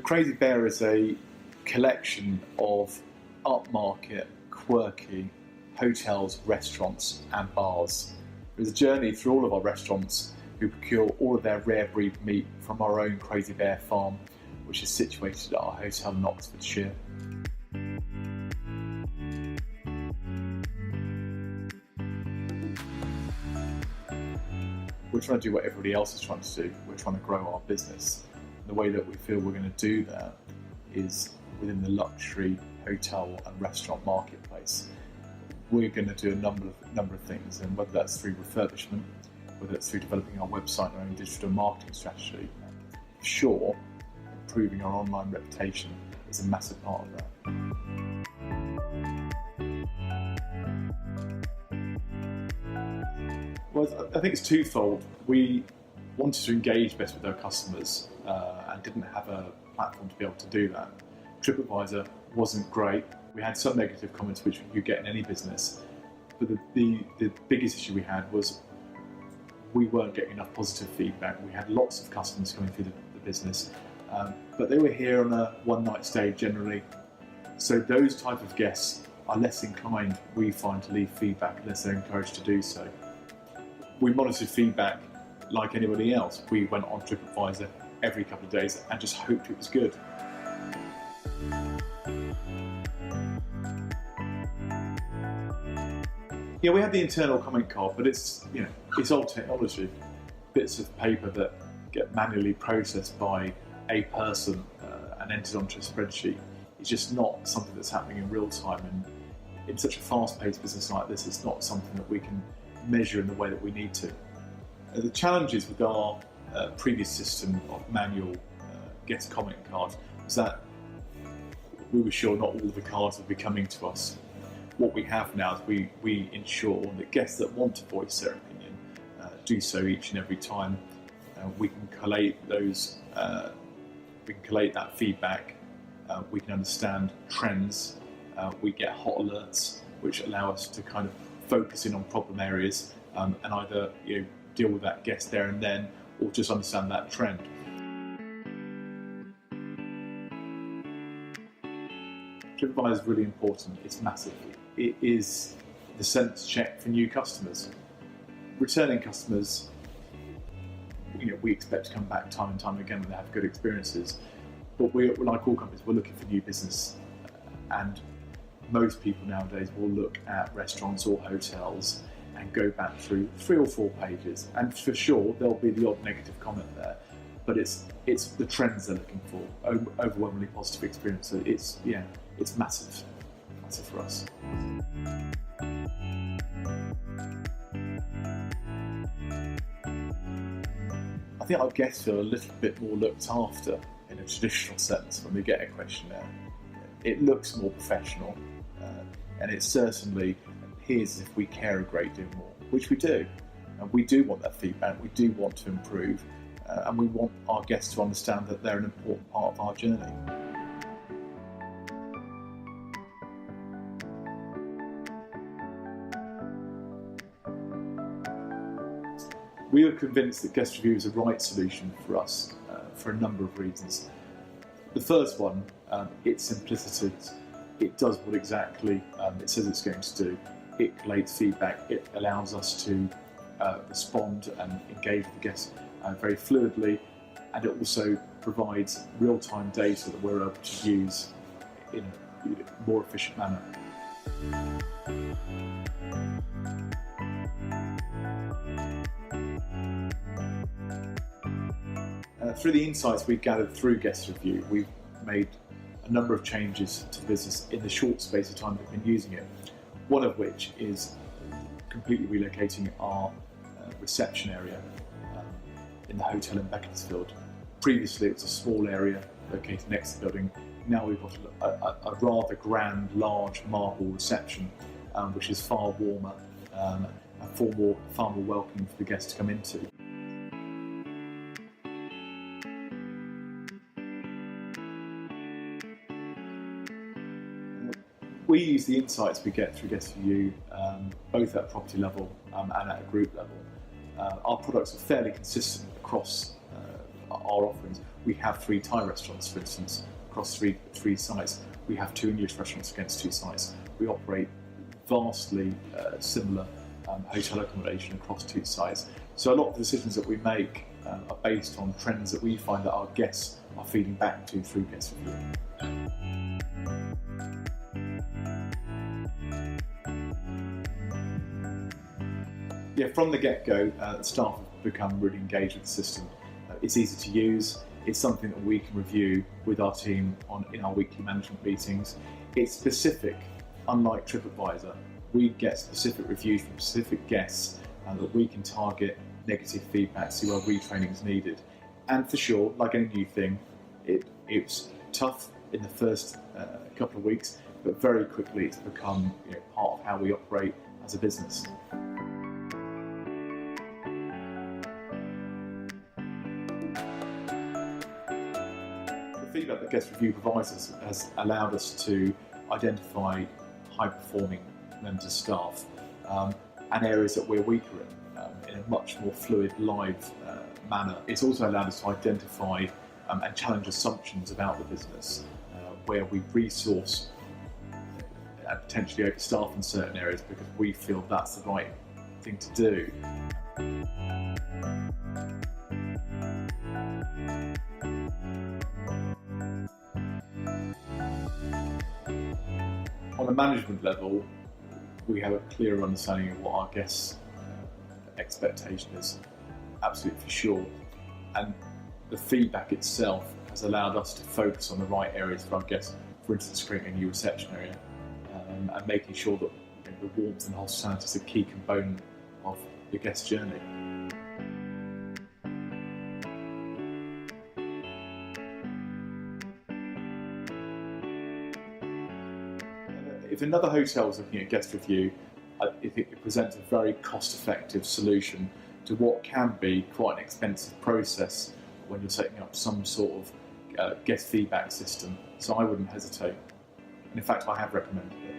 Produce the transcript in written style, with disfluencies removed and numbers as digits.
Crazy Bear is a collection of upmarket, quirky hotels, restaurants and bars. It's a journey through all of our restaurants who procure all of their rare breed meat from our own Crazy Bear farm, which is situated at our hotel in Oxfordshire. We're trying to do what everybody else is trying to do. We're trying to grow our business. The way that we feel we're going to do that is within the luxury hotel and restaurant marketplace. We're going to do a number of things, and whether that's through refurbishment, whether it's through developing our website and our own digital marketing strategy, for sure, improving our online reputation is a massive part of that. Well, I think it's twofold. We wanted to engage best with our customers and didn't have a platform to be able to do that. TripAdvisor wasn't great. We had some negative comments, which you get in any business, but the biggest issue we had was we weren't getting enough positive feedback. We had lots of customers coming through the business, but they were here on a one-night stay generally. So those type of guests are less inclined, we find, to leave feedback unless they're encouraged to do so. We monitored feedback like anybody else. We went on TripAdvisor every couple of days and just hoped it was good. Yeah, we had the internal comment card, but it's old technology. Bits of paper that get manually processed by a person and entered onto a spreadsheet. It's just not something that's happening in real time, and in such a fast-paced business like this, it's not something that we can measure in the way that we need to. The challenges with our previous system of manual guest comment cards was that we were sure not all of the cards would be coming to us. What we have now is we ensure that guests that want to voice their opinion do so each and every time. We can collate those. We can collate that feedback. We can understand trends. We get hot alerts, which allow us to kind of focus in on problem areas and either deal with that guest there and then, or just understand that trend. TripAdvisor is really important. It's massive. It is the sense check for new customers. Returning customers, we expect to come back time and time again when they have good experiences. But we're like all companies, we're looking for new business, and most people nowadays will look at restaurants or hotels and go back through 3 or 4 pages, and for sure there'll be the odd negative comment there, but it's the trends they're looking for. Overwhelmingly positive experience. So it's massive for us. I think our guests feel a little bit more looked after in a traditional sense when we get a questionnaire. It looks more professional, and it certainly appears as if we care a great deal more, which we do. And we do want that feedback, we do want to improve, and we want our guests to understand that they're an important part of our journey. We are convinced that GuestRevu is the right solution for us for a number of reasons. The first one, its simplicity. It does what exactly it says it's going to do. It collates feedback. It allows us to respond and engage with the guests very fluidly, and it also provides real-time data that we're able to use in a more efficient manner. Through the insights we've gathered through GuestRevu, we've made a number of changes to the business in the short space of time we've been using it. One of which is completely relocating our reception area in the hotel in Beaconsfield. Previously it was a small area located next to the building. Now we've got a rather grand, large marble reception, which is far warmer and far more welcoming for the guests to come into. We use the insights we get through GuestRevu both at a property level and at a group level. Our products are fairly consistent across our offerings. we have 3 Thai restaurants, for instance, across three sites. We have 2 English restaurants against 2 sites. We operate vastly similar hotel accommodation across 2 sites. So a lot of the decisions that we make are based on trends that we find that our guests are feeding back to through GuestRevu. Yeah, from the get-go, the staff have become really engaged with the system. It's easy to use. It's something that we can review with our team in our weekly management meetings. It's specific. Unlike TripAdvisor, we get specific reviews from specific guests that we can target negative feedback, see where retraining is needed. And for sure, like any new thing, it's tough in the first couple of weeks, but very quickly it's become part of how we operate as a business. The feedback that GuestRevu provides us has allowed us to identify high-performing members of staff and areas that we're weaker in a much more fluid, live manner. It's also allowed us to identify and challenge assumptions about the business, where we resource and potentially overstaff in certain areas because we feel that's the right thing to do. On a management level, we have a clearer understanding of what our guests' expectation is, absolutely for sure. And the feedback itself has allowed us to focus on the right areas for our guests, for instance, creating a new reception area and making sure that the warmth and hospitality is a key component of the guest journey. If another hotel is looking at GuestRevu, I think it presents a very cost-effective solution to what can be quite an expensive process when you're setting up some sort of guest feedback system. So I wouldn't hesitate. And in fact, I have recommended it.